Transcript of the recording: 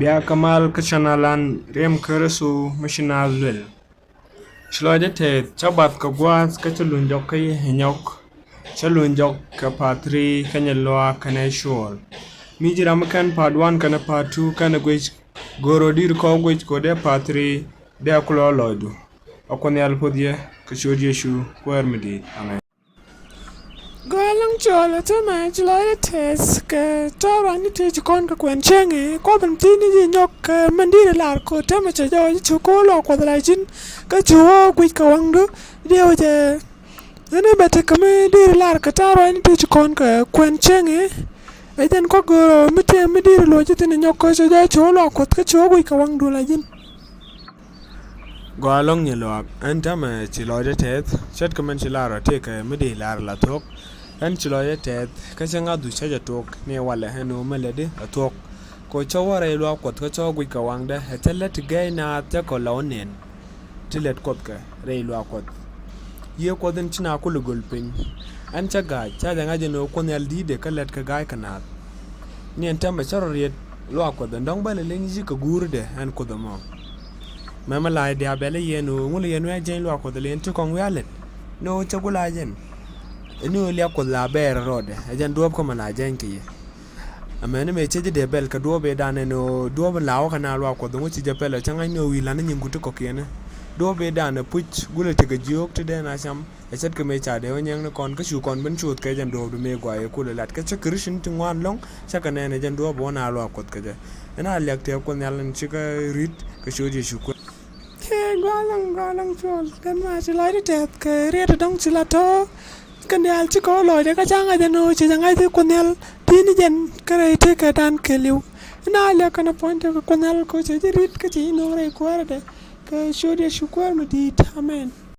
bia kamal kachanalan rem keresu mishinal lwel shloje te chabat ka gwas ka chulunjok ka nyɔk chalunjok ka patri ka nyalua kɛnɛ chuol mijira makan padwan kana patu kana gwech goro dir ko gwech ko de patri de akulo lodu akonyal podye ka chodye shu kwermidi amen. Galang chuol atama chloye tes ke tawa ni te chikon ka kwen chenge ko ban tini ji nyok mandire lar ko tama cha jo chukolo ko drajin ka chuo gwich ka wangdu dio je ene bete kame dire lar ka tawa ni te chikon ka kwen chenge eden ko goro mite midire lo jitini nyok ko cha jo chulo ko ka chuo gwich ka wangdu lajin. Gwalong nyaluak antama chiloje tet chat kaman chilara teke midi lar la tok an chiloje tet kachanga du chaja tok ne wala hanu melede atok ko chawara ilwa kwat ka chawgui ka wangda hetelet gay na te ko lawnen tilet kot ka re ilwa kwat ye kodin china kulu gulpin an chaga chaja ngaje no konyal dide kalet ka gay kanat ni antama charoriet lwa kwat ndong bale lengi ka gurde an kodamo mama lai dia bele yenu ngul yenu ajen lo ko de len to kon yalet no chagula jen enu le ko la ber rode ajen do ko mana jen ki amene me cheje de bel ka do be dane no do la o kana lo ko do chi je pele changa no wi la nyingu to ko kene do be dane puch gule te ga jiok te de na sam eset ke me cha de nyang no kon ka chu kon ben chut ke jen do me gwa ye ko le lat ka chakrishin tingwan long chaka ne jen do bo na lo ko ke ena lek te ko nyalan chika rit ka shoje shu ko galang chuol kan ma chloye tet ke rete dong chilato kan yal chiko loy de ka changa jano chi janga te konel tini jen kare te ka dan keliu na le kana point ka konel ko che rit ka chi no re ko de ke shode shukwar mu di amen.